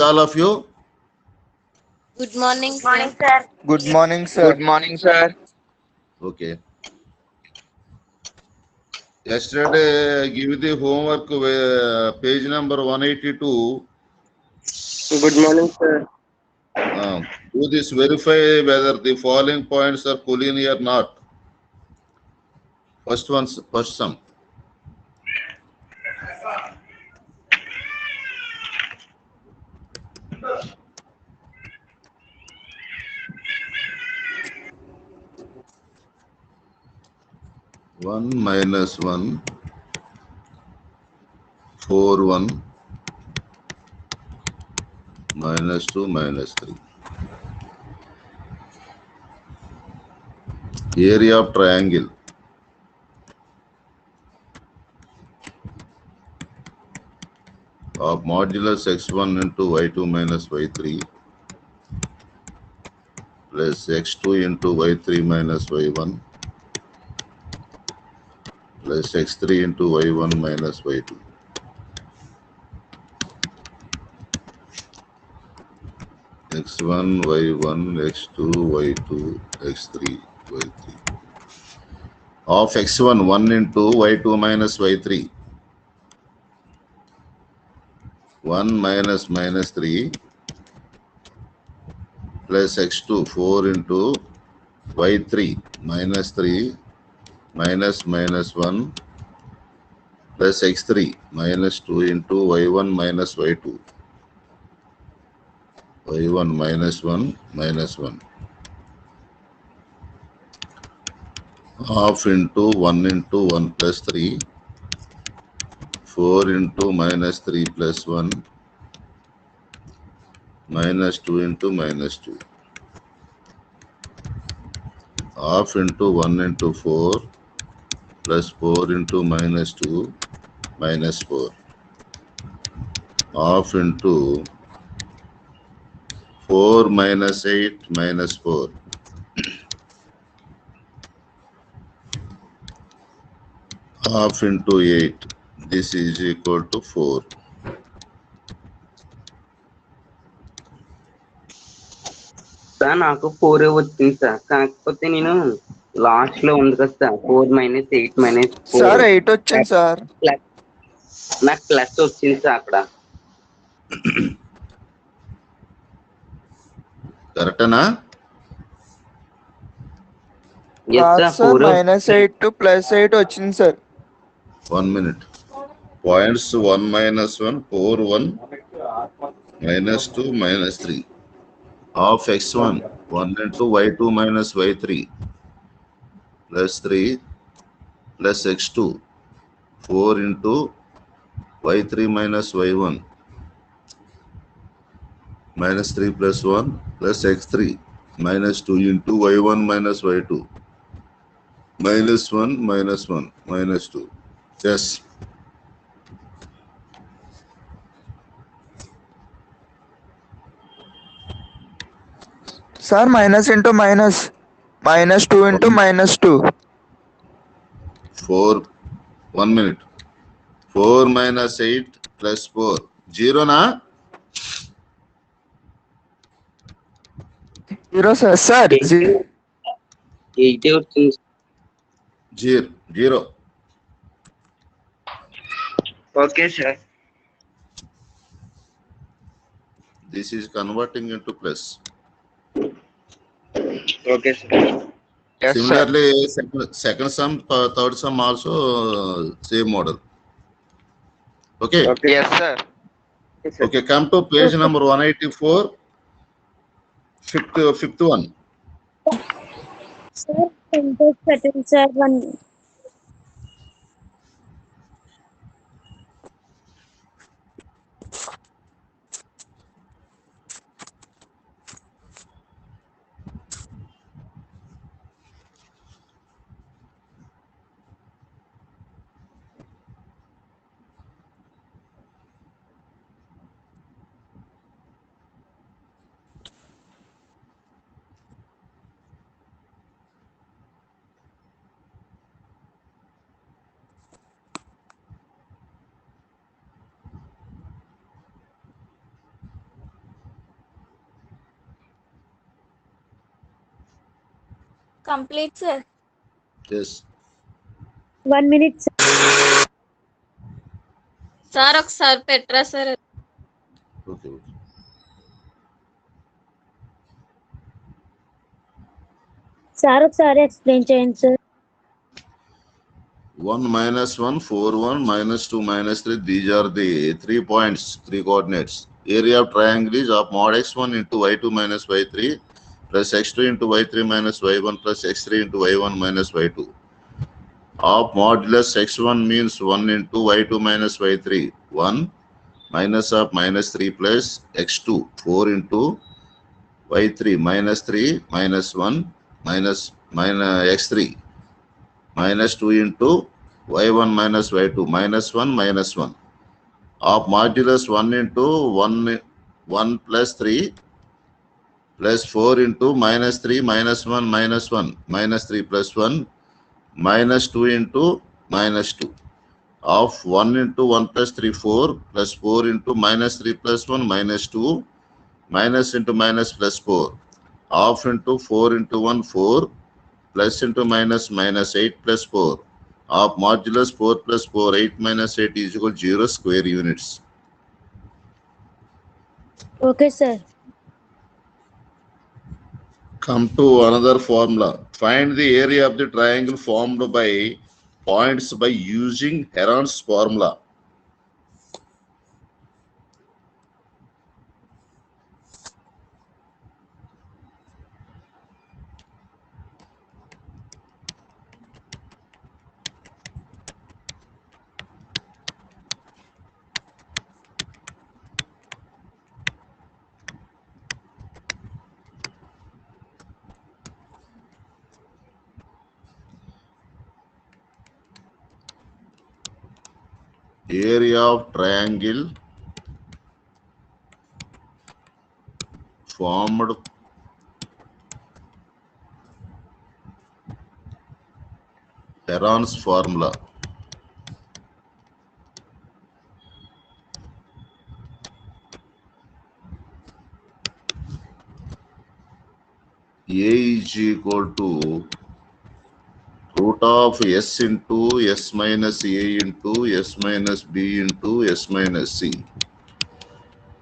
all of you? Good morning, Good sir. morning, sir. Good morning, Good sir. morning, sir. Okay. Yesterday, I give the homework page number 182. Good morning, sir. Do this verify whether the following points are collinear or not. First sum. One minus one, 4 1, minus 2, minus 3. Area of triangle. Of modulus x1 into y2 minus y3 plus x2 into y3 minus y1 plus x3 into y1 minus y2. x1, y1, x2, y2, x3, y3. Of x1, 1 into y2 minus y3. 1 minus minus 3 plus x2, 4 into y3 minus 3 minus minus 1 plus x3 minus 2 into y1 minus y2. y1 minus 1 minus 1. Half into 1 into 1 plus 3. 4 into minus 3 plus 1 minus 2 into minus 2. Half into 1 into 4 plus 4 into minus 2 minus 4. Half into 4 minus 8 minus 4. Half into 8. This is equal to 4. Sir నాకు 4 వచ్చింది sir. కాకపోతే నేను last లో ఉంది కదా sir 4 - 8 - 4 sir 8 వచ్చింది sir. Plus నాకు plus వచ్చింది సార్ అక్కడ. కరెక్టనా? ఎస్ కాదు సార్ సార్ 4 -8 టు +8 వచ్చింది sir. 1 minute. Points 1 minus 1, 4 1 minus 2 minus 3. Of x1, 1 into y2 minus y3 plus 3 plus x2, 4 into y3 minus y1 minus 3 plus 1 plus x3 minus 2 into y1 minus y2 minus 1 minus 1 minus 2. Yes. Sir minus into minus, -2 into -2. 4, 1 minute. 4 minus 8 plus 4. 0 na? 0 sir. Sir 8 వచ్చింది. 0. Okay sir. This is converting into plus. Okay sir. Yes, Similarly, second sum, third sum also same model. Okay. yes sir. Okay, come to page number 184, fifth one. Sir, Pankaj Patel, sir, one. Complete, sir. Yes. 1 minute, sir. Sir ఒకసారి పెట్టరా sir Okay. Sir ఒకసారి explain చేయండి sir. 1 minus 1, 4, 1, minus 2, minus 3. These are the 3 points, 3 coordinates. Area of triangle is of mod x1 into y2 minus y3 plus x2 into y3 minus y1 plus x3 into y1 minus y2. Of modulus x1 means 1 into y2 minus y3, 1 minus of minus 3 plus x2, 4 into y3 minus 3 minus 1 minus x3 minus 2 into y1 minus y2 minus 1 minus 1 of modulus 1 into 1 plus 3 plus 4 into minus 3 minus 1 minus 1 minus 3 plus 1 minus 2 into minus 2 of 1 into 1 plus 3 4 plus 4 into minus 3 plus 1 minus 2 minus into minus plus 4 half into 4 into 1 4 plus into minus minus 8 plus 4 of modulus 4 plus 4 8 minus 8 is equal to 0 square units. Okay, sir. Come to another formula. Find the area of the triangle formed by points by using Heron's formula. Area of triangle formed Heron's formula. A is equal to root of s into s minus a into s minus b into s minus c,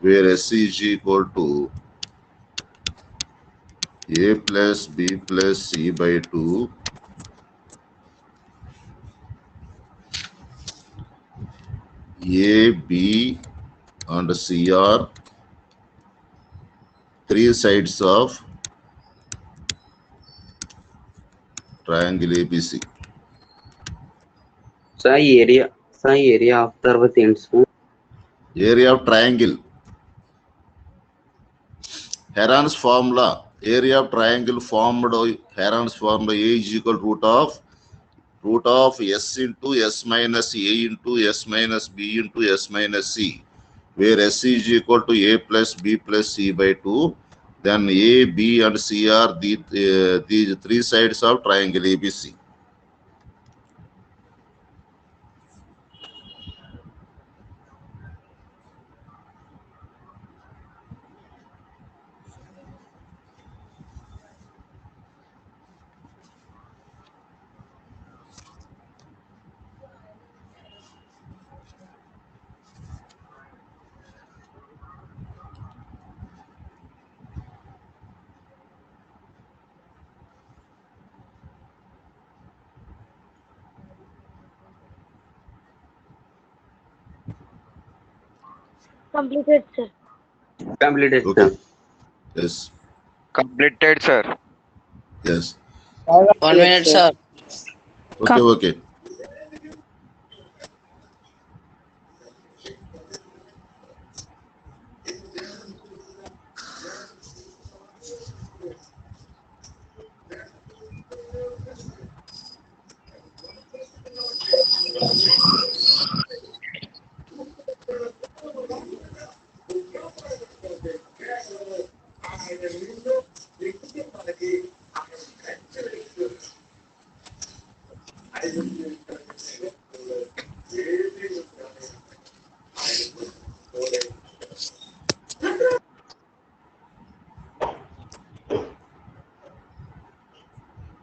where s is equal to a plus b plus c by 2, a, b and c are 3 sides of triangle ABC. Sir area of తర్వాత ఏంటి sir? Area of triangle. Heron's formula. Area of triangle formed Heron's formula A is equal to root of s into s minus a into s minus b into s minus c, where s is equal to a plus b plus c by 2. Then a, b and c are these 3 sides of triangle ABC. Completed, sir. Completed Okay. Sir. Yes. Completed, sir. Yes. 1 minute, sir. Okay. Okay.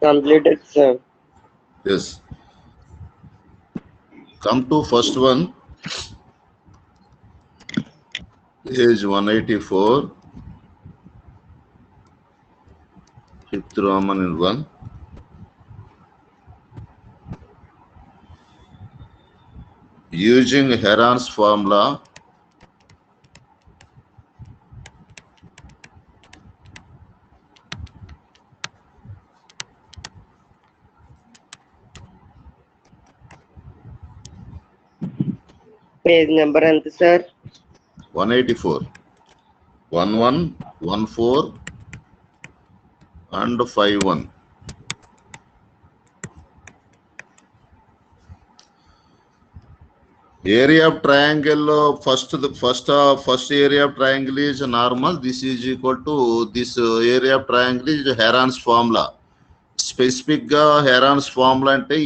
Completed, sir. Yes. Come to first one. Page 184. Fifth Roman in 1. Using Heron's formula, Page number ఎంత sir? 184. 11, 14 and 51. Area of triangle, first area of triangle is normal. This is equal to this area of triangle is Heron's formula. Specific గా Heron's formula అంటే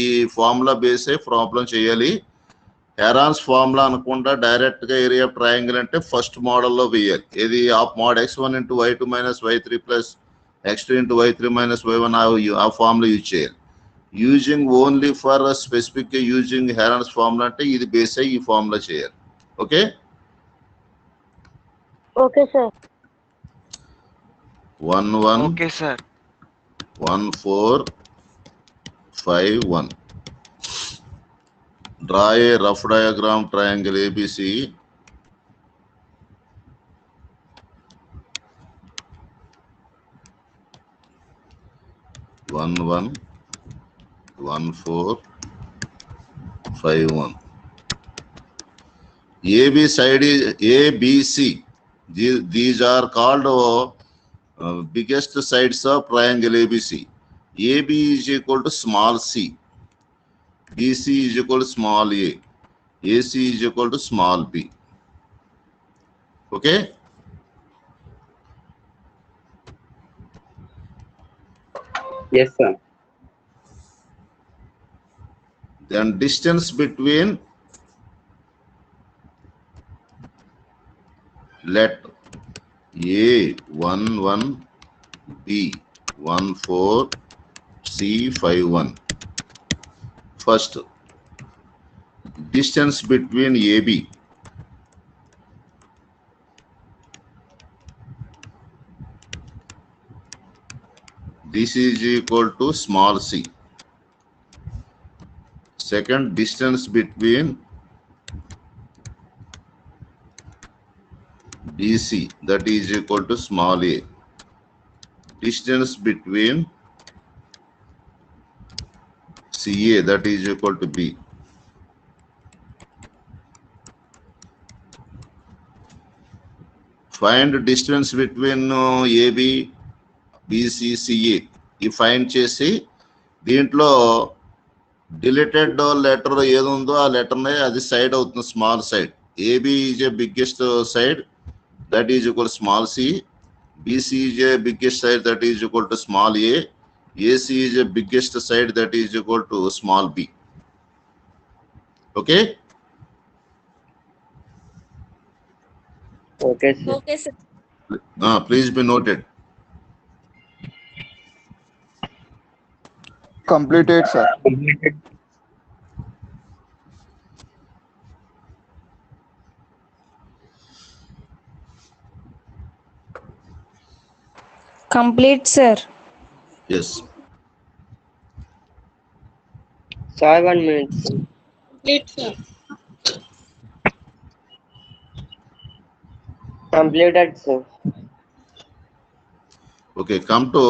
ఈ formula బేసే problem చేయాలి. Heron's formula అనుకుంటా direct గా area of triangle అంటే first మోడల్లో వేయాలి. ఇది of mode x1 into y2 minus y3 plus x2 into y3 minus y1 ఆ ఫార్ములా యూజ్ చేయాలి. Using only for specific using Heron's formula అంటే ఇది బేస్ అయ్యి ఈ ఫార్ములా చేయాలి. Okay Okay, sir. 1 1 Okay, sir. 1 4 5 1. Draw a rough diagram triangle ABC. One 4 5 1. AB side is ABC. These are called biggest sides of triangle ABC. AB is equal to small c. BC is equal to small a. AC is equal to small b. Okay? Yes, sir. Then distance between let A 1 1 B 1 4 C 5 1. First, distance between AB. This is equal to small c. Second, distance between BC, that is equal to small a. Distance between CA, that is equal to B. Find distance between AB, BC, CA. ఈ find చేసి దీంట్లో deleted letter ఏది ఉందో ఆ letter అది side అవుతుంది, small side. AB is a biggest side, that is equal small C. BC is a biggest side, that is equal to small A. AC is a biggest side, that is equal to small b. Okay? Okay, sir. Okay, sir. Please be noted. Completed, sir. Complete, sir. Yes. Sir, 1 minute. Complete, sir. Completed, sir. Okay, come to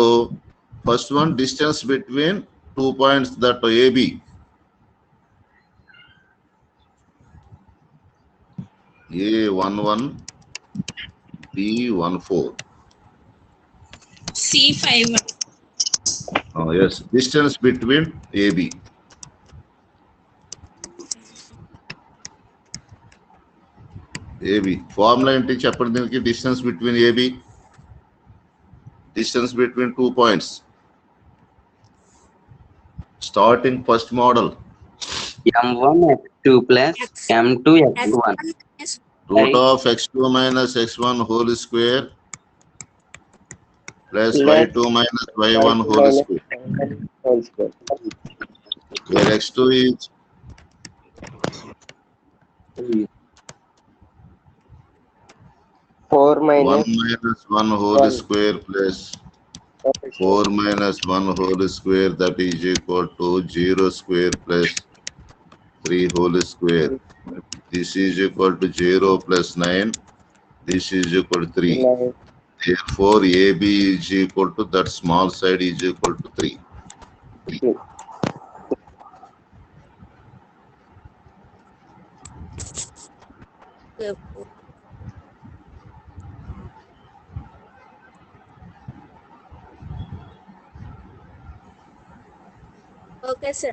first one, distance between 2 points, that AB. A 1 1 B 1 4. C 5 1. Yes, distance between AB. AB formula ఏంటి చెప్పండి దీనికి. distance between AB, distance between 2 points, starting first model, M1 x2 plus M2 x1. root of x2 minus x1 whole square plus Plus y2 minus y1 y2 whole minus square, y1 whole square. where x2 is 4 1 minus minus 1 whole 1 square plus whole square. 4 minus 1 whole square, that is equal to 0 square plus 3 whole square. This is equal to 0 plus 9. This is equal to 3. Nine. Therefore, AB is equal to that small side is equal to 3. Okay, sir.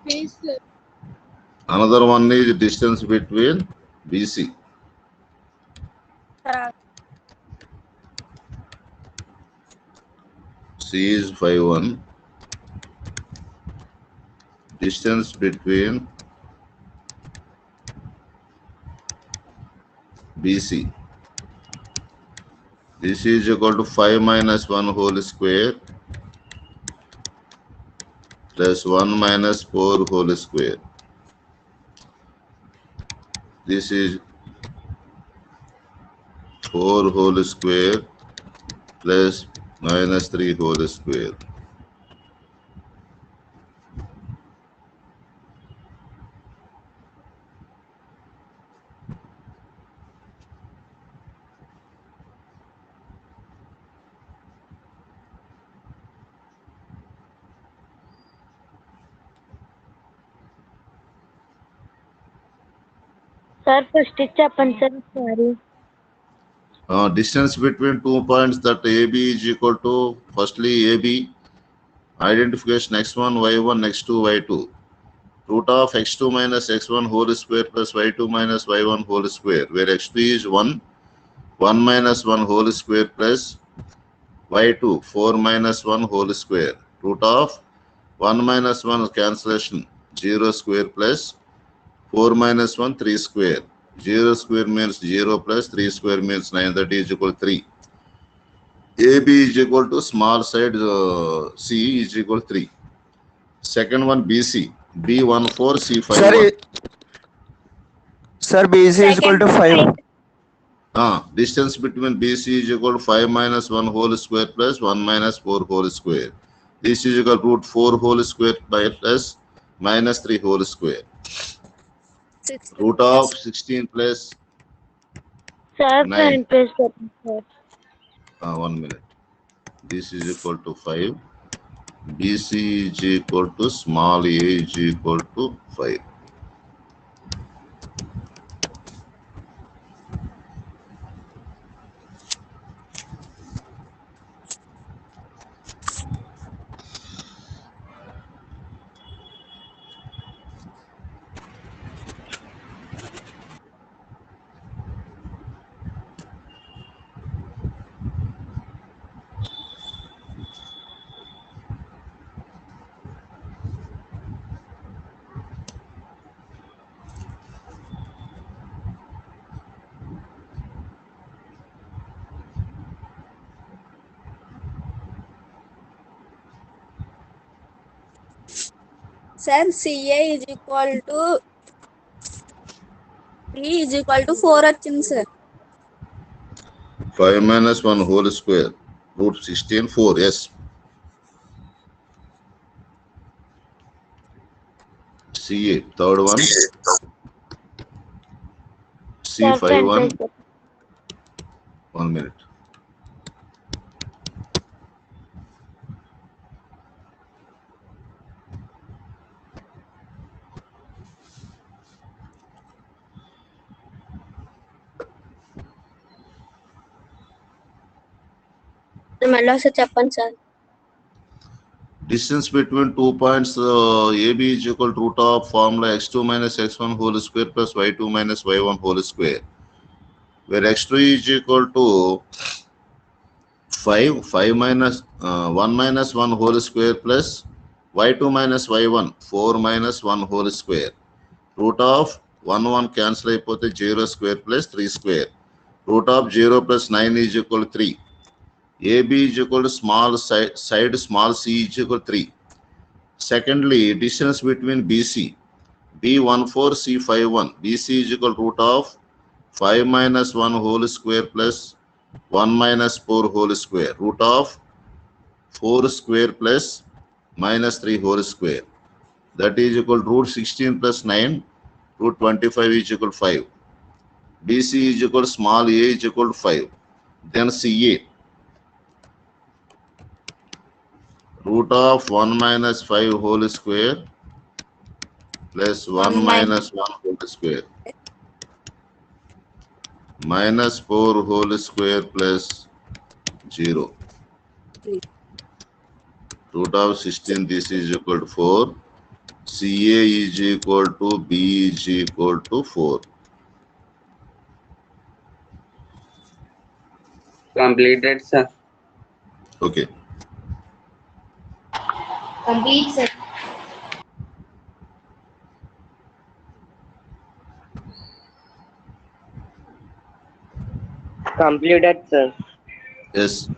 Yes, sir. Another one is distance between BC. C is 5'1". Distance between BC. This is equal to 5 minus 1 whole square plus 1 minus 4 whole square. This is 4 whole square plus minus 3 whole square. Sir, first చెప్పండి sir. Sorry. Distance between 2 points that AB is equal to, firstly AB, identification x1, y1, x2, y2. Root of x2 minus x1 whole square plus y2 minus y1 whole square, where x2 is 1, 1 minus 1 whole square plus y2, 4 minus 1 whole square. Root of 1 minus 1 cancellation, 0 square plus 4 minus 1, 3 square. 0 square means 0 plus 3 square means 9, that is equal to 3. AB is equal to small side C is equal to 3. Second one BC, B14, C51. Sir, BC is equal to 5. Distance between BC is equal to 5 minus 1 whole square plus 1 minus 4 whole square. This is equal to root 4 whole square by plus minus 3 whole square. Root of 16 plus Sir, 9. front page చెప్పండి sir. 1 minute. This is equal to 5. BC is equal to small a is equal to 5. Sir, CA is equal to B is equal to 4 వచ్చింది sir. 5 minus 1 whole square, root 16, 4, yes. CA, third one. Sir, front C51, page చెప్పండి. 1 minute. మళ్ళీ ఒకసారి చెప్పండి sir. Distance between 2 points AB is equal to root of formula x2 minus x1 whole square plus y2 minus y1 whole square, where x2 is equal to 5 minus 1 minus 1 whole square plus y2 minus y1, 4 minus 1 whole square. Root of 1 1 cancel అయిపోతే 0 square plus 3 square. Root of 0 plus 9 is equal to 3. AB is equal to small side small c is equal to 3. Secondly, distance between BC. B14, C51. BC is equal to root of 5 minus 1 whole square plus 1 minus 4 whole square. Root of 4 square plus minus 3 whole square. That is equal to root 16 plus 9. Root 25 is equal to 5. BC is equal to small a is equal to 5. Then CA. Root of 1 minus 5 whole square plus 1 minus 1 whole square. Minus 4 whole square plus 0. Root of 16, this is equal to 4. CA is equal to B is equal to 4. Completed, sir. Okay. Complete, sir. Completed, sir. Yes.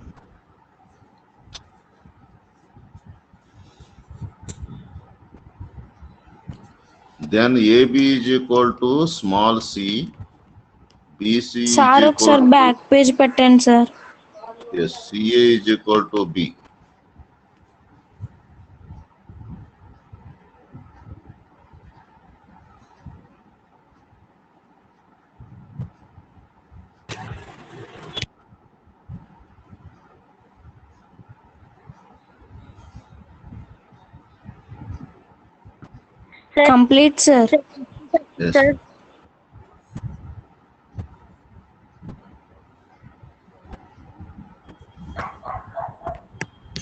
Then AB is equal to small c. BC is sir equal ఒకసారి to, back page పెట్టండి sir. yes, CA is equal to B. Complete sir. Yes. Sir,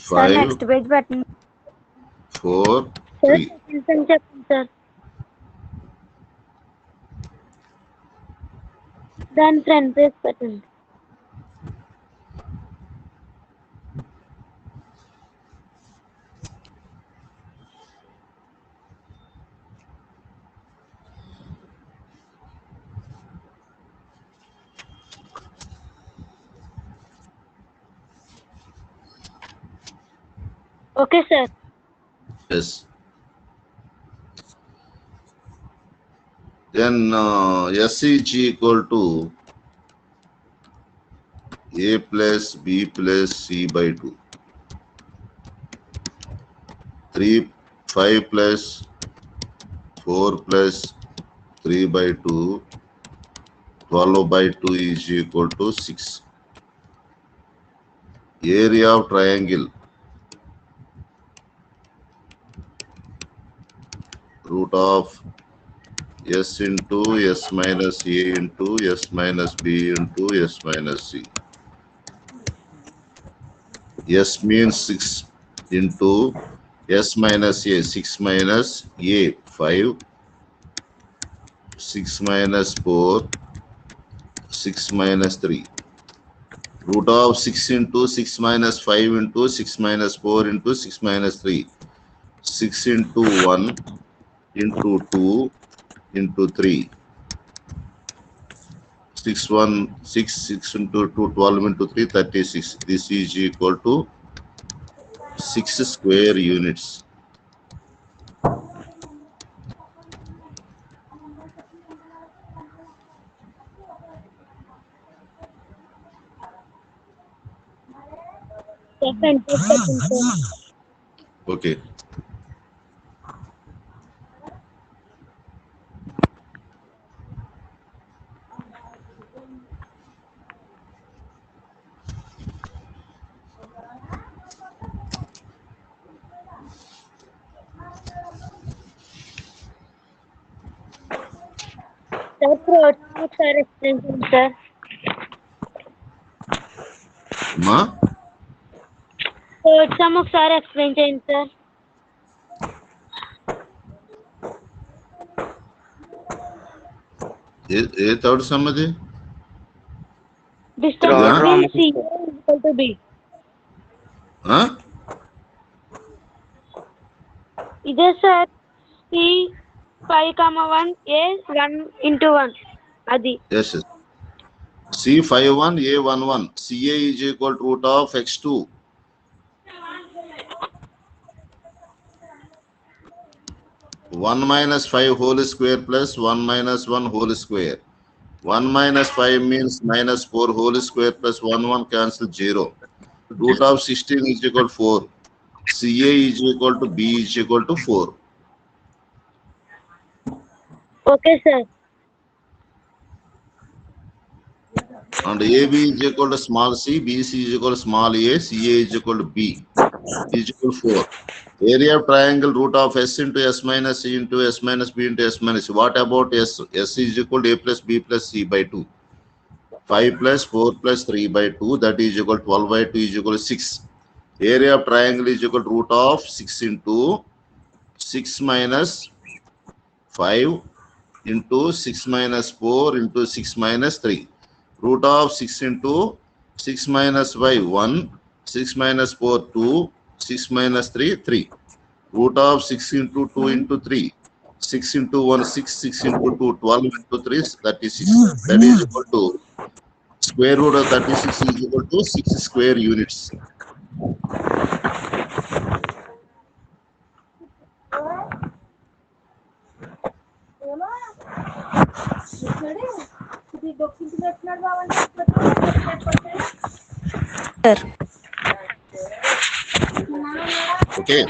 5, next page button. 4, Sir, 3. second చెప్పండి sir. దాని front page పెట్టండి. Okay, sir. Yes. Then S is equal to A plus B plus C by 2. 3, 5 plus 4 plus 3 by 2. 12 by 2 is equal to 6. Area of triangle. Root of S into S minus A into S minus B into S minus C. S means 6 into S minus A, 6 minus A, 5, 6 minus 4, 6 minus 3. Root of 6 into 6 minus 5 into 6 minus 4 into 6 minus 3. 6 into 1 into 2 into 3. 6 into 2, 12 into 3, 36. This is equal to 6 square units. Front page పెట్టండి sir. Okay. Sir, ఒకసారి explain చేయండి sir. Ma? Third sum ఒకసారి explain చేయండి sir. ఏ third sum అది? Distance Yeah. between C is equal to B. ఇదే sir C 5, 1 A 1 into 1 అది. Yes, yes. C51 A11 CA is equal to root of x2. One minus 5 whole square plus 1 minus 1 whole square. 1 minus 5 means minus 4 whole square plus 1 cancel 0. Root of 16 is equal to 4. CA is equal to B is equal to 4. Okay, sir. And AB is equal to small c, BC is equal to small a, CA is equal to B is equal to 4. Area of triangle root of S into S minus C into S minus B into S minus C. What about S? S is equal to A plus B plus C by 2. 5 plus 4 plus 3 by 2, that is equal to 12 by 2 is equal to 6. Area of triangle is equal to root of 6 into 6 minus 5 into 6 minus 4 into 6 minus 3. Root of 6 into 6 minus 5, 1. 6 minus 4, 2. 6 minus 3, 3. Root of 6 into 2 into 3. 6 into 1, 6. 6 into 2, 12 into 3, 36. That is equal to square root of 36 is equal to 6 square units. Sir. Okay.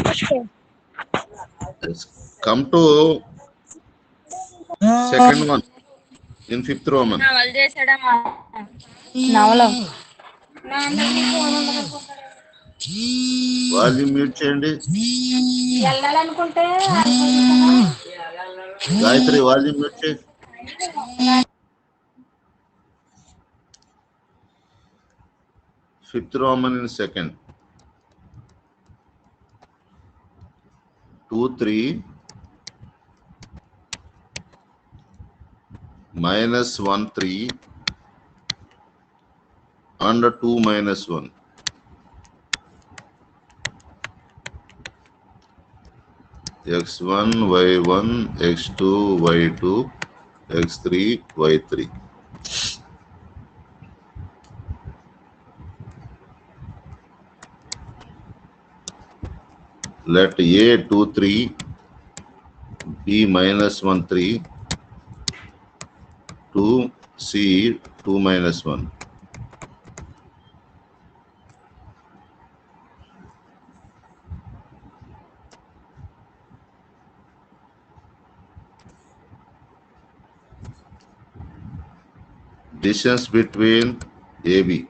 Okay. Let's come to second one in fifth Roman. Volume mute చేయండి. Gayatri volume mute చేయి. Fifth Roman in second. 2, 3 minus 1, 3 and 2 minus 1. X1, Y1, X2, Y2, X3, Y3. Let A 2, 3, B minus 1, 3, 2, C 2 minus 1. Distance between AB.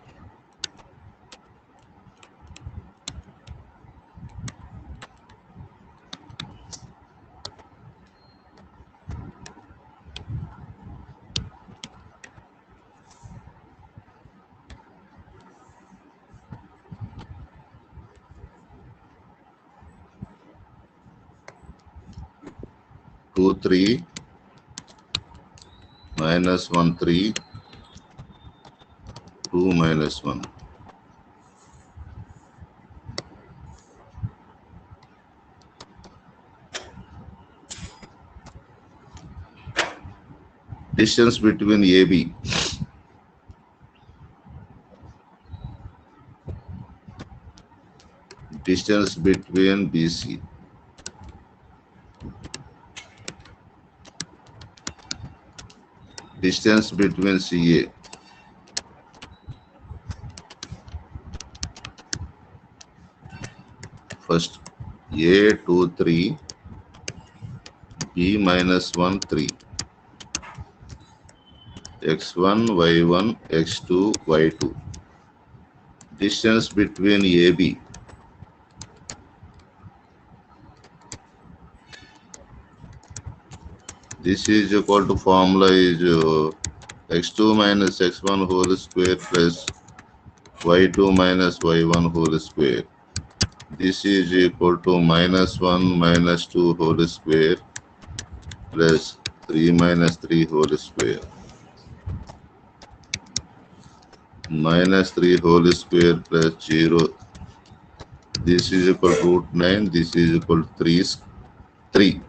Two, 3 minus 1, 3, 2 minus 1. Distance between AB. Distance between BC. Distance between CA. First A 2, 3, B minus 1, 3. X1, Y1, X2, Y2. Distance between AB. This is equal to formula is x2 minus x1 whole square plus y2 minus y1 whole square. This is equal to minus 1 minus 2 whole square plus 3 minus 3 whole square. Minus 3 whole square plus 0. This is equal to root 9. This is equal to 3.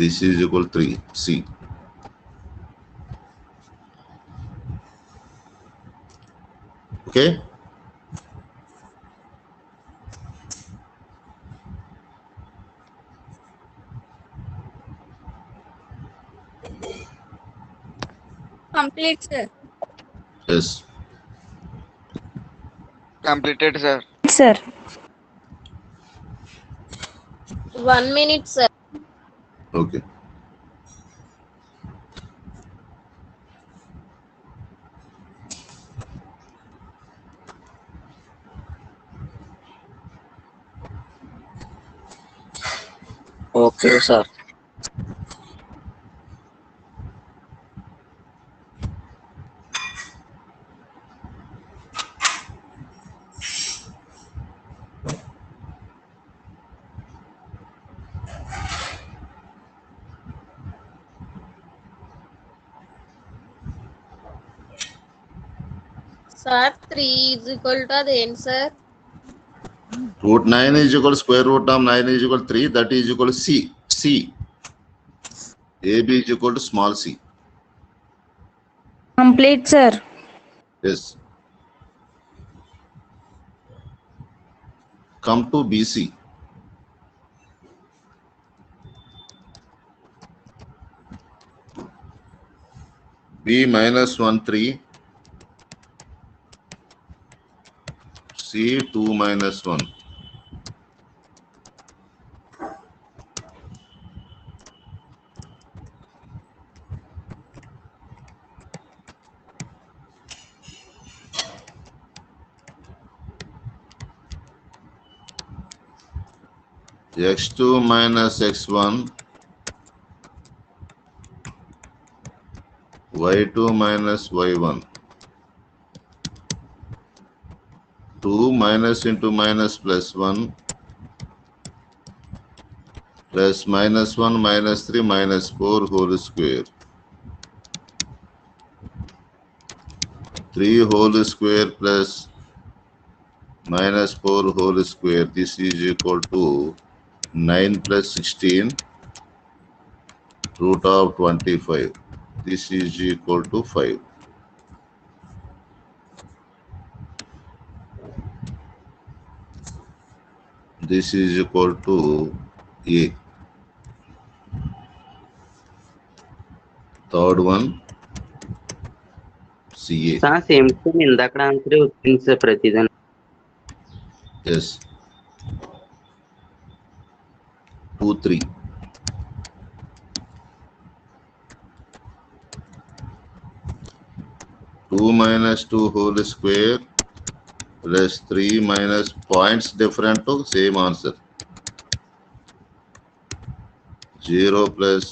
This is equal 3. C. Okay. Complete, sir. Yes. Completed, sir. Sir. 1 minute, sir. Okay. Okay, sir. Sir, 3 is equal to the answer. Root 9 is equal to square root of 9 is equal to 3. That is equal to C. C. AB is equal to small c. Complete, sir. Yes. Come to BC. B minus 1, 3. C 2 minus 1. X2 minus X1. Y2 minus Y1. 2 minus into minus plus 1 plus minus 1 minus 3 minus 4 whole square. 3 whole square plus minus 4 whole square. This is equal to 9 plus 16 root of 25. This is equal to 5. This is equal to A. Third one, CA. Sir same ఇందాక answer వచ్చింది sir ప్రతిదాని. Yes. 2, 3. Two minus 2 whole square plus 3 minus points different to same answer. 0 plus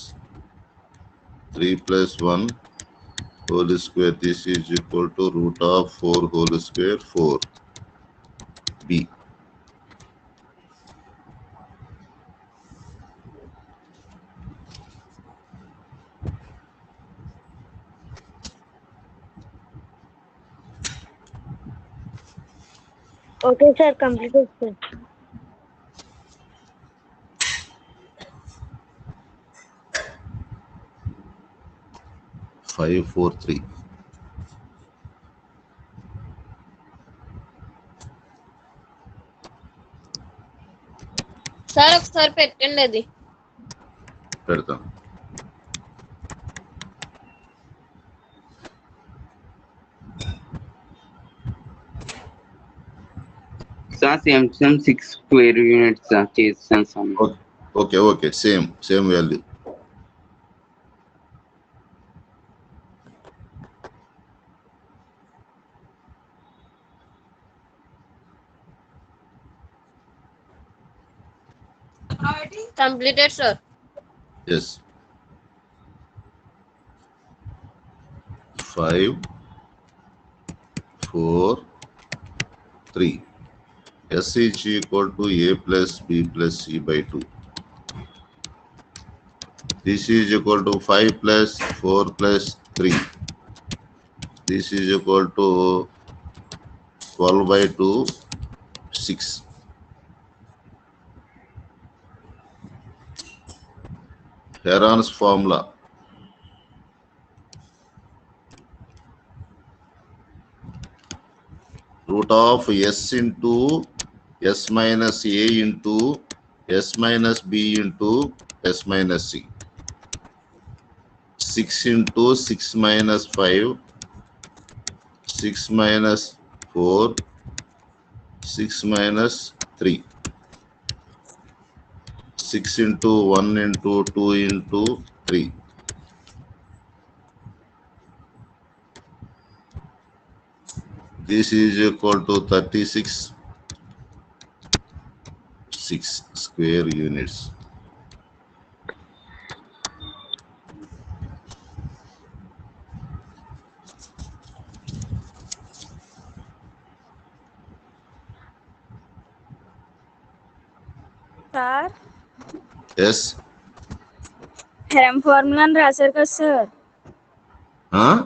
3 plus 1 whole square. This is equal to root of 4 whole square 4. B. Okay, sir. Completed, sir. Five, 4, 3. Sir ఒకసారి పెట్టండి అది. పెడతాం. Sir same 6 square units చేస్తాను sir. Okay, okay. Same value. Completed, sir. Yes. 5, 4, 3. S is equal to A plus B plus C by 2. This is equal to 5 plus 4 plus 3. This is equal to 12 by 2, 6. Heron's formula. Root of s into s minus a into s minus b into s minus c. 6 into 6 minus 5, 6 minus 4, 6 minus 3. 6 into 1 into 2 into 3. This is equal to 36 6 square units. Sir Yes? Heron formula అని రాశారు కదా sir Huh?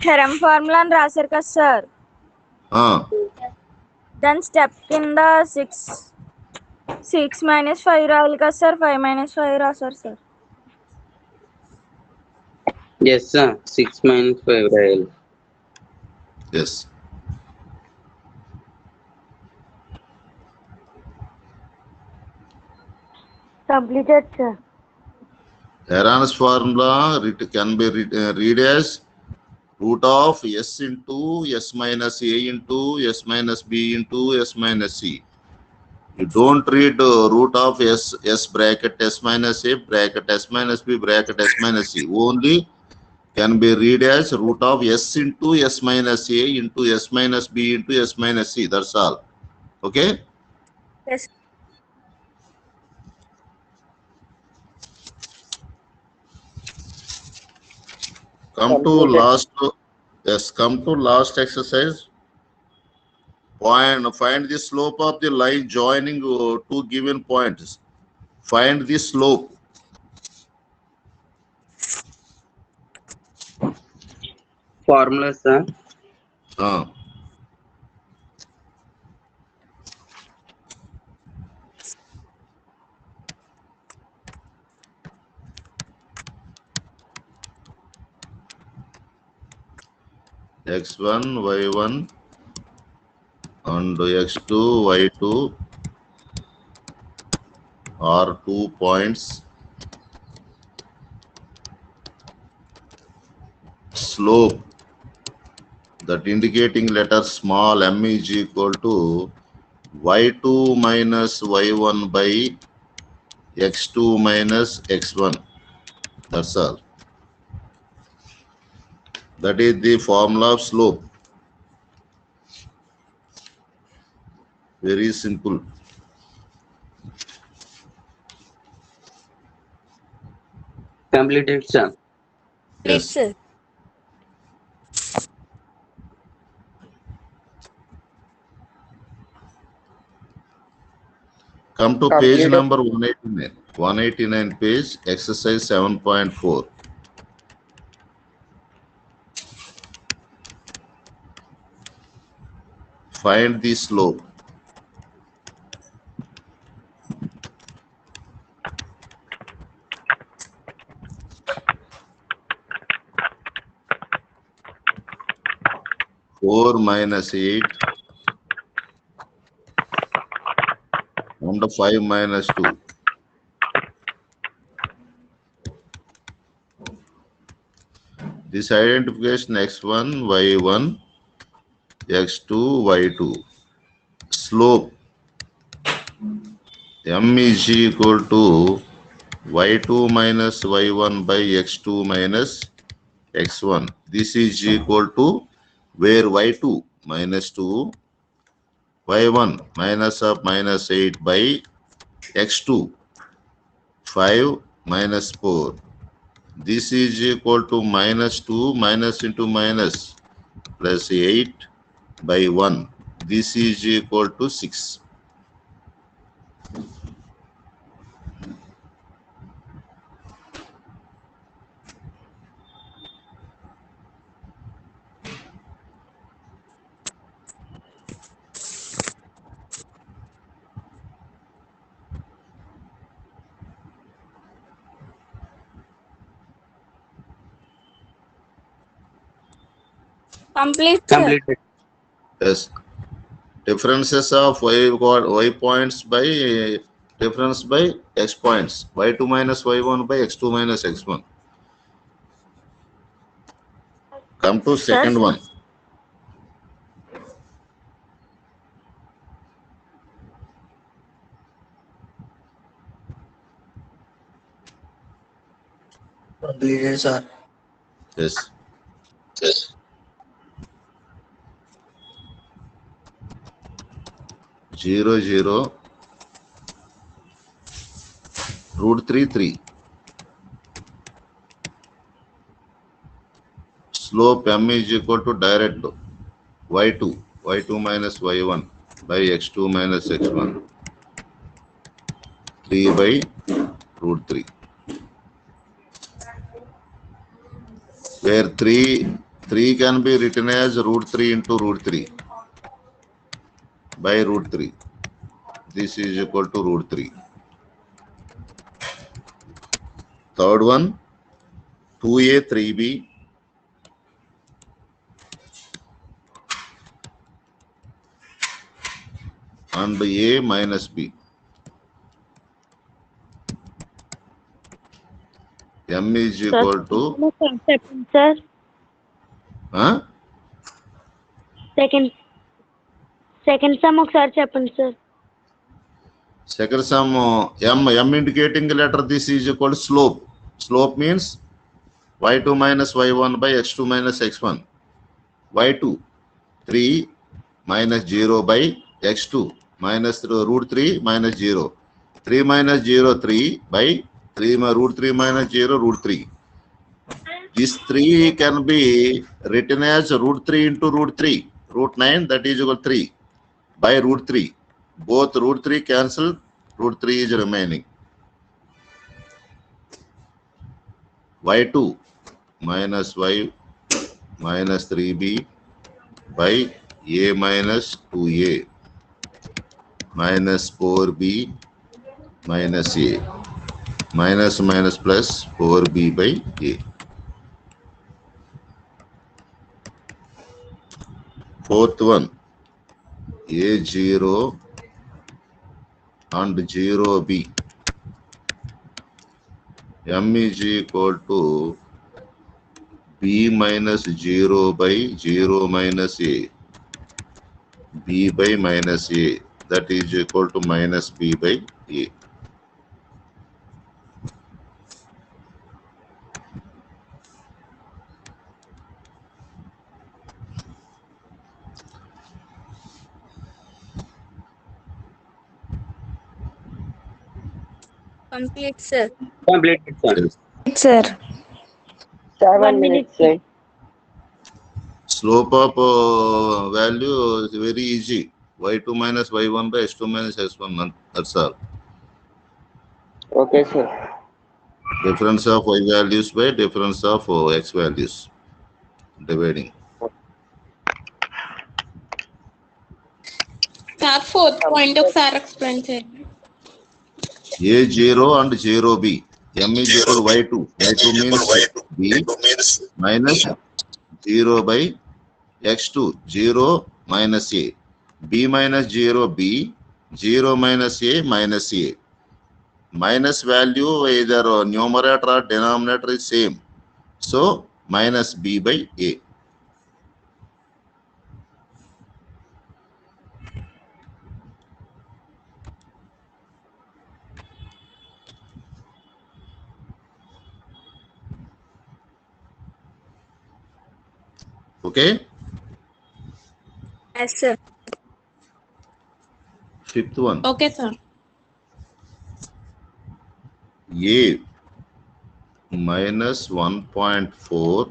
హెరం formula అని రాశారు కదా sir దాని step కింద 6 minus 5 రాయాలి కదా సార్ 5 minus 5 రాశారు సార్ ఎస్ సార్ 6 minus 5 రాయాలి. Yes. Completed, sir. Heron's formula can be read as root of s into s minus a into s minus b into s minus c. You don't read root of s bracket s minus a bracket s minus b bracket s minus c. Only can be read as root of s into s minus a into s minus b into s minus c. That's all. Okay? Yes. Come to last. Yes, come to last exercise. Find the slope of the line joining two given points. Find the slope. Formula sir x1, y1 and x2, y2 are 2 points. Slope, that indicating letter small m is equal to y2 minus y1 by x2 minus x1. That's all. That is the formula of slope. Very simple. Completed sir. Yes. sir. Come to page Completed. number 189. 189 page, exercise 7.4. Find the slope. Four minus 8 and 5 minus 2. This identification x1, y1, x2, y2. Slope m is equal to y2 minus y1 by x2 minus x1. This is equal to where y2 minus 2, y1 minus of minus 8 by x2 5 minus 4. This is equal to minus 2 minus into minus plus 8 by 1. This is equal to 6. Complete, sir. Completed. Yes. Differences of y points by difference by x points. y2 minus y1 by x2 minus x1. Come to second one. Completed, sir. Yes. 0, 0, root 3, 3. Slope m is equal to direct y2 minus y1 by x2 minus x1. 3 by root 3. Where 3 can be written as root 3 into root 3 by root 3. This is equal to root 3. Third one, 2a, 3b. And a minus b. M is equal to Sir, huh? second sum ఒకసారి చెప్పండి sir. Second sum m indicating letter, this is equal to slope. Slope means y2 minus y1 by x2 minus x1. y2 3 minus 0 by x2 minus root 3 minus 0. 3 minus 0 3 by 3 root 3 minus 0 root 3. This 3 can be written as root 3 into root 3. Root 9, that is equal to 3 by root 3. Both root 3 cancel, root 3 is remaining. y2 minus y minus 3b by a minus 2a minus 4b minus a. Minus minus plus 4b by a. Fourth one, a0 and 0b. M is equal to b minus 0 by 0 minus a. b by minus a. That is equal to minus b by a. Complete, sir. Completed, sir. Yes. Sir. 7 minutes, sir. Slope of value is very easy. y2 minus y1 by x2 minus x1. That's all. Okay, sir. Difference of y values by difference of x values. Dividing. Sir fourth point ఒకసారి explain చేయండి. a0 and 0b. M is equal to y2. y2 means b minus 0 by x2. 0 minus a. b minus 0 b. 0 minus a minus a. Minus value either numerator or denominator is same. So minus b by a. Okay. Yes, sir. Fifth one. Okay sir. A minus 1.4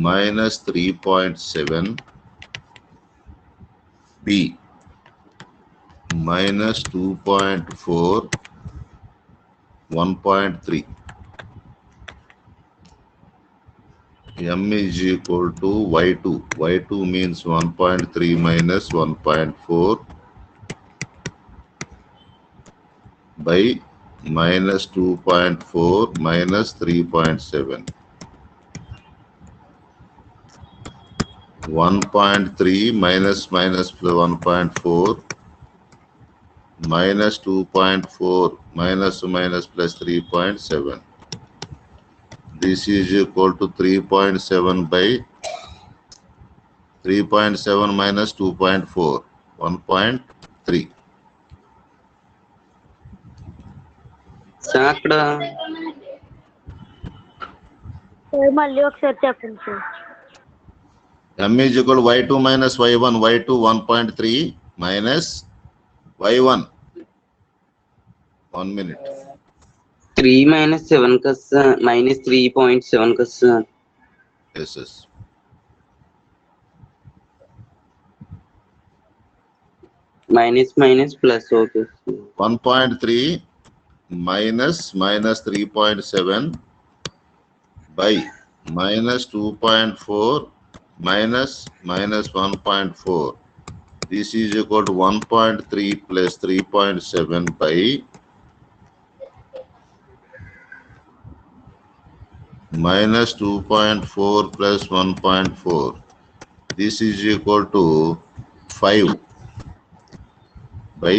minus 3.7 B minus 2.4 1.3. M is equal to y2. y2 means 1.3 minus 1.4 by minus 2.4 minus 3.7. 1.3 minus 1.4 minus 2.4 minus plus 3.7. This is equal to 3.7 by 3.7 minus 2.4, 1.3. Sir అక్కడ sir మళ్ళీ ఒకసారి చెప్పండి sir. M is equal to y2 minus y1, y2 1.3 minus y1. 1 minute. 3 minus 7 కదా sir, minus 3.7 కదా sir. Yes, yes. minus plus okay. 1.3 minus 3.7 by minus 2.4 minus 1.4. This is equal to 1.3 plus 3.7 by minus 2.4 plus 1.4. This is equal to 5 by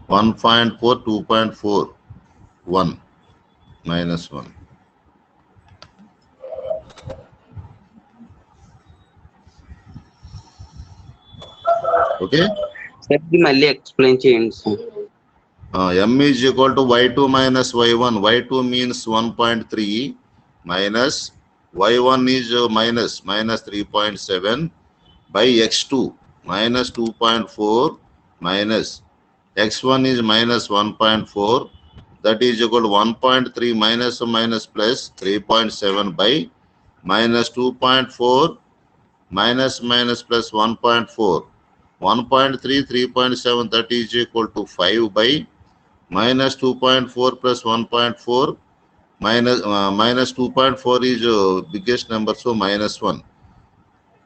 1.4, 2.4, 1 minus 1. Okay? Sir ఇది మళ్ళీ explain చేయండి sir. M is equal to y2 minus y1. y2 means 1.3 minus y1 is minus 3.7 by x2 minus 2.4 minus x1 is minus 1.4. That is equal to 1.3 minus plus 3.7 by minus 2.4 minus plus 1.4. 1.3, 3.7, that is equal to 5 by minus 2.4 plus 1.4 minus 2.4 is biggest number, so minus 1.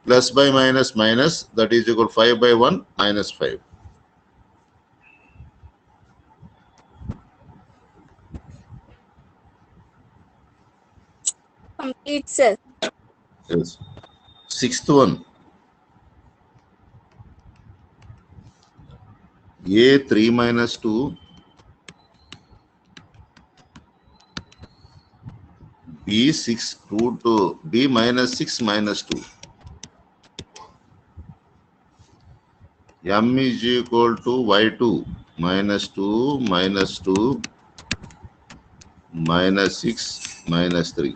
Plus by minus, that is equal to 5 by 1 minus 5. Complete sir. Yes. Sixth one. A 3 minus 2. B 6 2 to B minus 6 minus 2. M is equal to y2 minus 2 minus 2 minus 6 minus 3.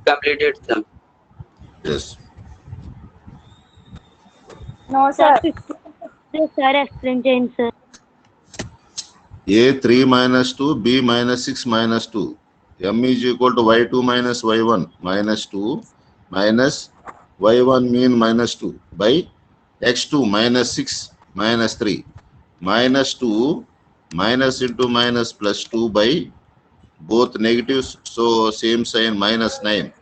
Completed sir. Yes. No sir. Sir explain చేయండి sir. A 3 minus 2, B minus 6 minus 2. M is equal to y2 minus y1 minus 2 minus y1 mean minus 2 by x2 minus 6 minus 3 minus 2 minus into minus plus 2 by both negatives, so same sign minus 9.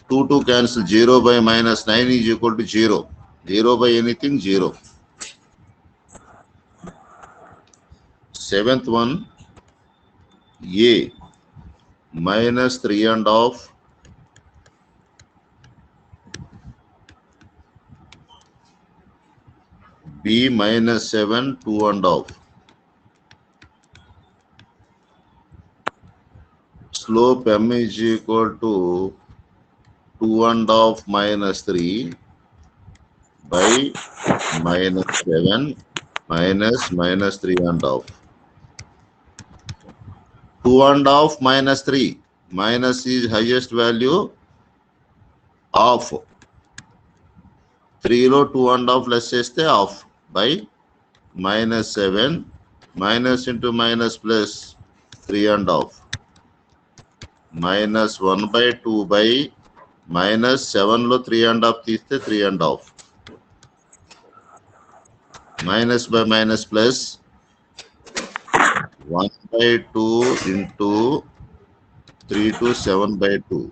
2 cancel, 0 by minus 9 is equal to 0. 0 by anything, 0. Seventh one, A minus 3.5 B minus 7 2.5. Slope M is equal to 2.5 minus 3 by minus 7 minus 3.5. 2.5 minus 3. Minus is highest value of 3 లో 2.5 less చేస్తే half by minus 7 minus into minus plus 3.5 minus 1 by 2 by minus 7 లో 3.5 తీస్తే 3.5 minus by minus plus 1 by 2 into 3 to 7 by 2.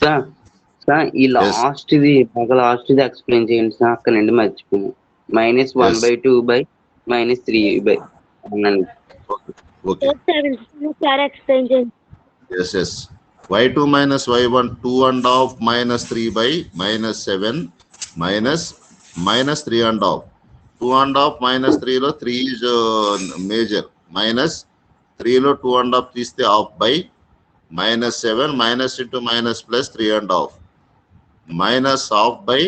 Sir sir ఈ Yes. Last ఇది బాగా last ఇది explain చేయండి sir అక్కడ నుండి మర్చిపోయాను Yes. -1/2/-3 అనండి. Okay. సార్ ఎక్స్ప్లెయిన్ చేయండి. Yes, yes. y2 minus y1 2.5 minus 3 by minus 7 minus 3.5. 2.5 minus 3 లో 3 is major. Minus 3 లో 2.5 తీస్తే half by minus 7 minus into minus plus 3.5. Minus half by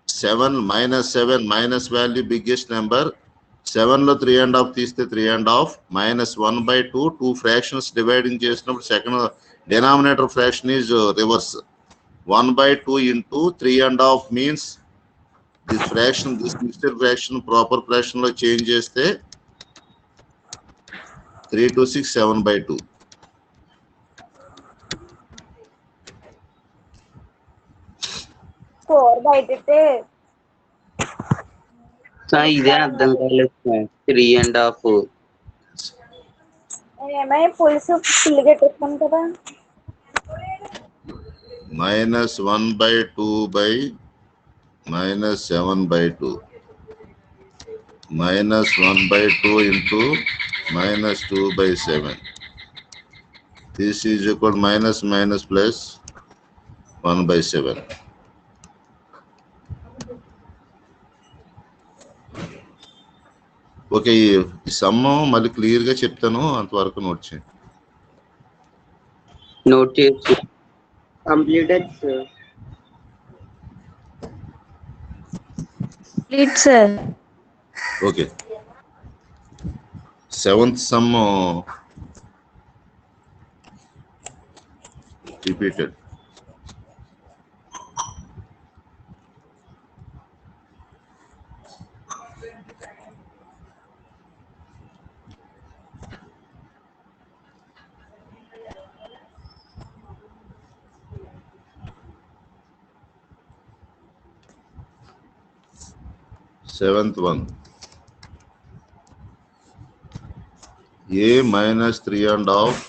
7 minus 7 minus value biggest number. 7 లో 3.5 తీస్తే 3.5 minus 1/2 2 fractions dividing చేసినప్పుడు second denominator fraction is reverse. 1/2 into 3.5 means this fraction, this mixed fraction proper fraction లో change చేస్తే 3 to 6 7/2. Four బయట sir ఇదే అర్థం కాలేదు sir 3.5 ఏమై పులుసు ఫుల్ పెట్టేస్తాం కదా. minus 1/2 by minus 7/2 minus 1/2 into minus 2/7. This is equal minus minus plus 1/7. Okay, ఈ సమ్ము మళ్ళీ క్లియర్గా చెప్తాను, అంతవరకు నోట్ చేయండి. నోట్ చేసి completed sir. Complete, sir. Okay, seventh some repeated. Seventh one, a minus 3.5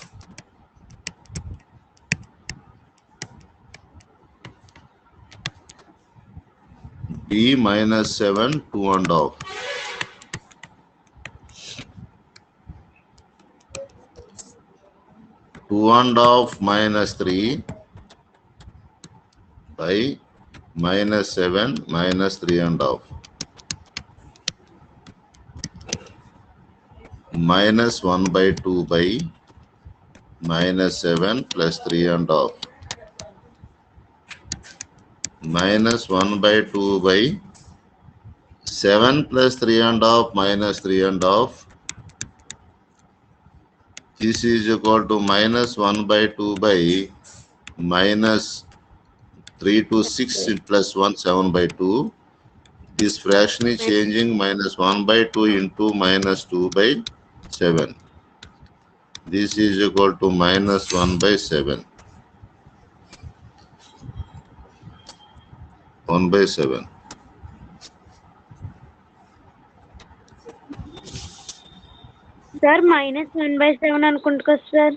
b minus 7 2.5. 2.5 minus 3 by minus 7 minus 3.5 minus 1/2 by minus 7 plus 3.5 minus 1/2 by 7 plus 3.5 minus 3.5. This is equal to minus 1/2 by minus 3 to 6 plus 1 7/2. This fraction is changing minus 1/2 into minus 2/7. This is equal to minus 1/7. 1/7. Sir -1/7 అనుకుంటు కదా sir.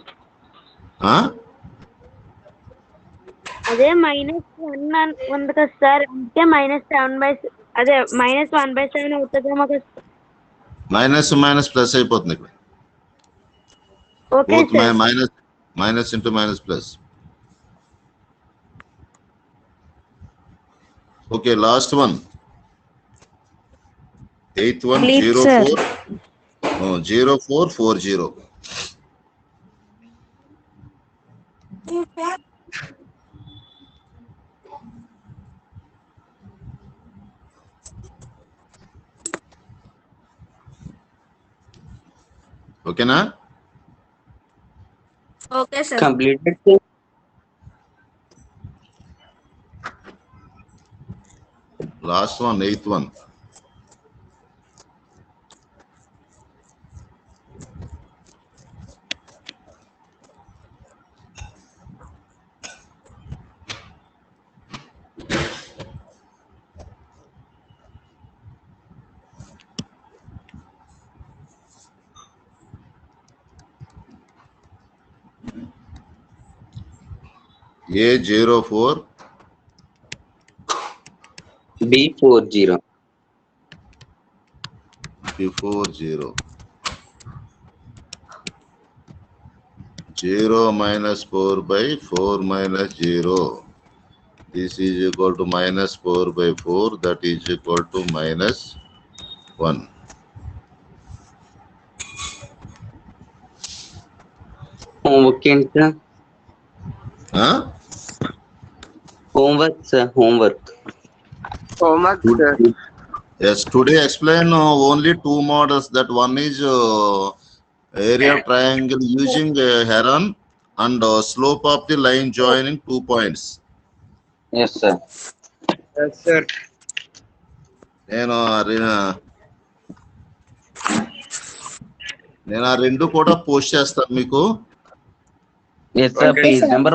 అదే -1 ఉంది కదా sir, అంటే -7/, అదే -1/7 అవుతుందేమో కదా. Minus minus plus అయిపోతుంది ఇక్కడ. Okay sir. Minus minus into minus plus. Okay, last one, eighth one, Complete, 0440. ఓకేనా? Okay sir. Completed last one, eighth one. A04 B40 before 0. 0 minus 4 by 4 minus 0. This is equal to minus 4 by 4. That is equal to minus 1. homework ఏంటి sir? Huh? homework sir, homework. Homework, sir. Yes, today explain only two models. That one is area of triangle using heron and slope of the line joining 2 points. Yes sir. Yes, sir. నేను ఆ రెండు కూడా post చేస్తాను మీకు. Yes sir, Okay, page sir. number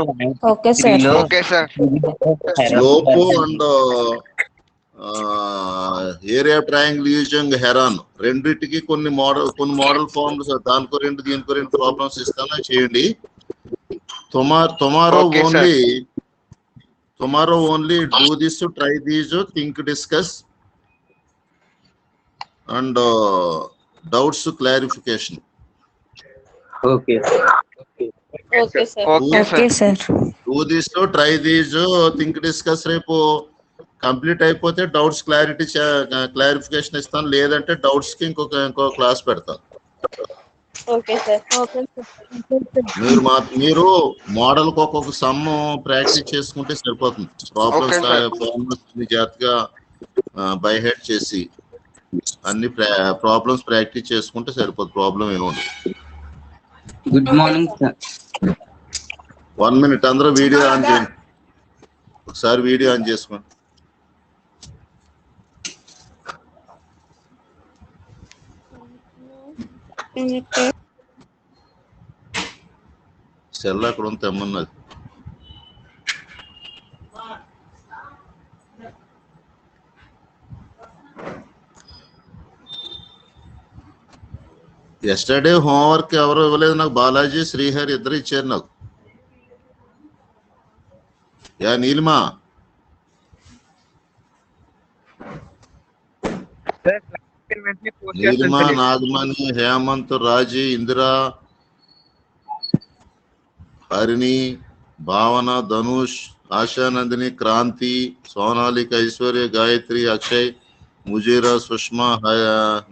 Okay, sir. 153 లో Okay, sir. Slope and area triangle using heron రెండిటికి కొన్ని model forms దానికో రెండు దీనికో రెండు ప్రాబ్లమ్స్ ఇస్తాను, చేయండి. Tomorrow Okay, sir. Only do this, try these, think, discuss and doubts clarification. Okay. Okay, sir. Okay, sir. Okay, sir. Do this, try these, think, discuss. రేపు complete అయిపోతే doubts clarification ఇస్తాను, లేదంటే doubts కి ఇంకో class పెడతాను. Okay, sir. మీరు model కి ఒక్కొక్క సమ్ ప్రాక్టీస్ చేసుకుంటే సరిపోతుంది. Problems Okay, sir. ఫార్ములాస్ జాగ్రత్తగా బై హెడ్ చేసి అన్ని ప్రాబ్లమ్స్ ప్రాక్టీస్ చేసుకుంటే సరిపోతుంది. ప్రాబ్లం ఏముంది. Good morning sir. 1 minute అందరూ వీడియో ఆన్ చేయండి. ఒకసారి వీడియో ఆన్ చేసుకోండి. సెల్ అక్కడ ఉంది, తెమ్మన్నది. ఎస్టర్డే హోంవర్క్ ఎవరు ఇవ్వలేదు నాకు. బాలాజీ, శ్రీహరి ఇద్దరు ఇచ్చారు నాకు. యా నీలిమా, నీలిమా, నాగమణి, హేమంత్, రాజీ, ఇందిరా, హరిణి, భావన, ధనుష్, ఆశానందిని, క్రాంతి, సోనాలిక, ఐశ్వర్య, గాయత్రి, అక్షయ్, ముజీరా, సుష్మా,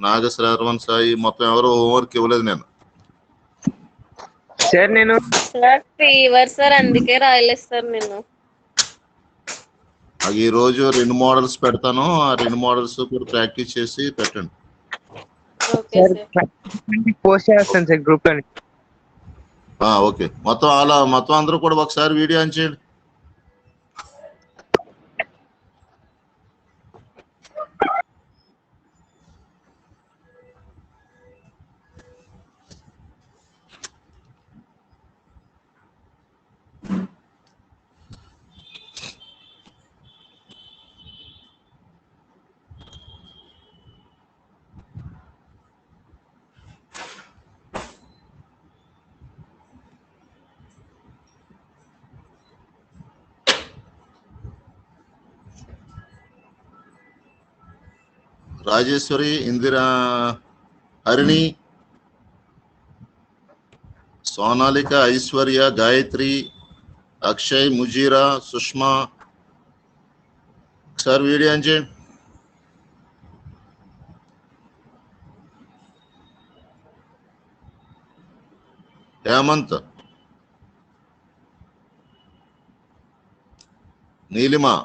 నాగశ్రావణ్, సాయి మొత్తం ఎవరో హోంవర్క్ ఇవ్వలేదు నేను. సార్ నేను సార్ ఫీవర్ సార్, అందుకే రాయలేదు సార్ నేను. ఈ రోజు 2 మోడల్స్ పెడతాను, ఆ 2 మోడల్స్ కూడా ప్రాక్టీస్ చేసి పెట్టండి. Okay sir. పోస్ట్ చేస్తాను సార్ గ్రూప్ లో. ఓకే, మొత్తం అందరూ కూడా ఒకసారి వీడియో ఆన్ చేయండి. రాజేశ్వరి, ఇందిరా, హరిణి, సోనాలిక, ఐశ్వర్య, గాయత్రి, అక్షయ్, ముజీరా, సుష్మా ఒకసారి వీడియో ఆన్ చేయండి. హేమంత్, నీలిమా,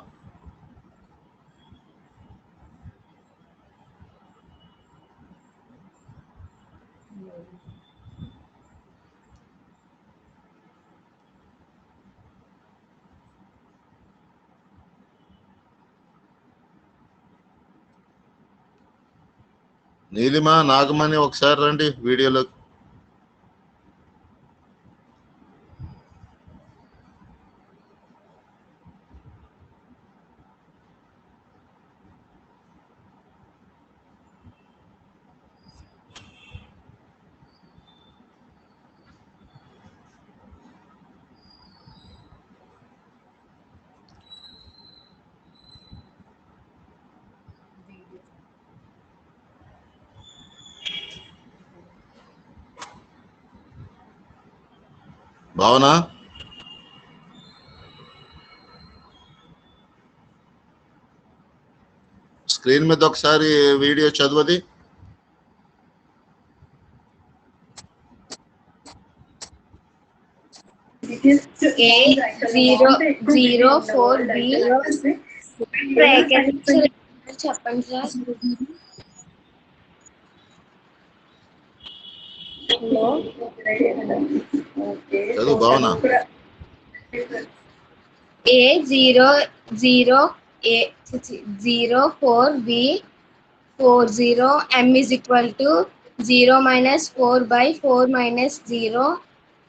నాగమణి ఒకసారి రండి వీడియోలో. భావన స్క్రీన్ మీద ఒకసారి వీడియో చదవది. A004B బ్రాకెట్స్ చెప్పండి సార్. చదువు భావన. A004B 40 M is equal to 0 minus 4 by 4 minus 0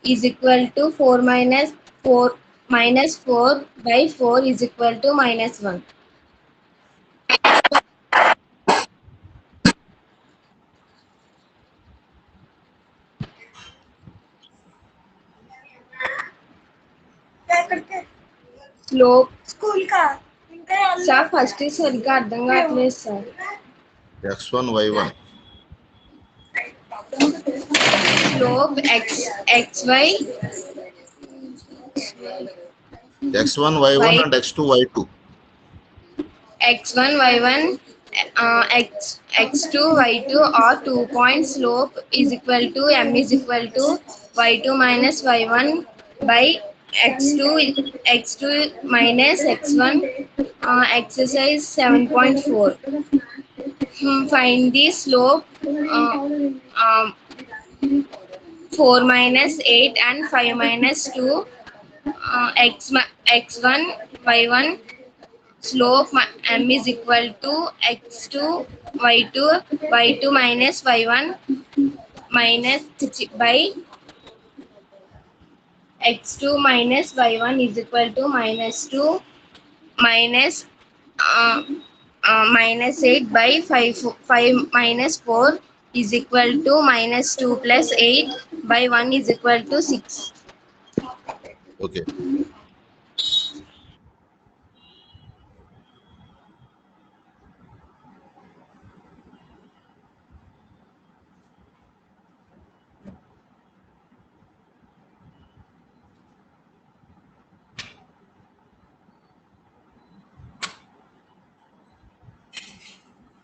is equal to 4 minus 4 minus 4 by 4 is equal to minus 1. Slope school का సార్ ఫస్ట్ సరిగ్గా అర్థం కావట్లేదు sir. x1 y1 slope xy x1 y1 and x2 y2. x1 y1 x2 y2 are 2 point slope is equal to m is equal to y2 minus y1 by x2 minus x1. Exercise 7.4. Find the slope 4 minus 8 and 5 minus 2. x1 y1 slope m is equal to x2 y2 minus y1 minus by x2 minus y1 is equal to minus 2 minus minus 8 by 5 minus 4 is equal to minus 2 plus 8 by 1 is equal to 6. Okay.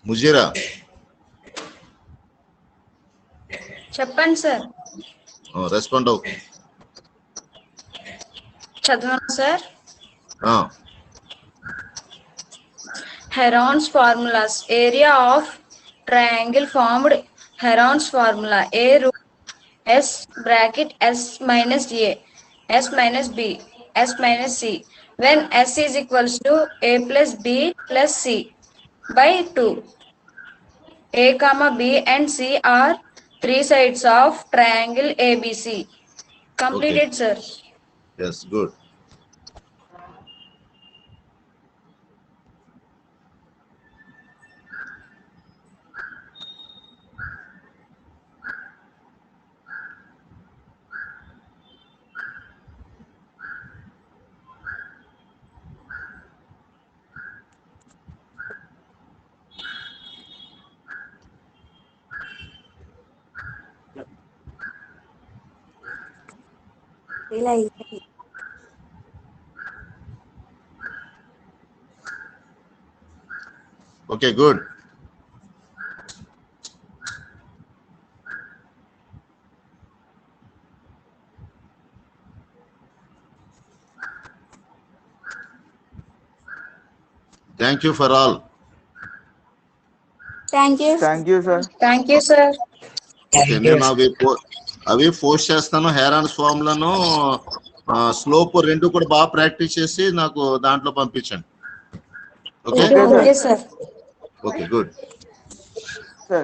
ముజీరా చెప్పండి sir. Respond అవు. చదవను sir. Heron's formulas. Area of triangle formed Heron's formula. A root S bracket S minus A, S minus B, S minus C. When S is equals to A plus B plus C by 2. A comma B and C are 3 sides of triangle ABC. Completed, Okay. sir. Yes, good. Okay, good. Thank you for all. Thank you. Thank you, sir. Thank you, sir. Okay, నేను అవి post చేస్తాను. Heron's ఫార్ములాను slope రెండు కూడా బాగా practice చేసి నాకు దాంట్లో పంపించండి. Okay Okay, sir. Okay good. Sir.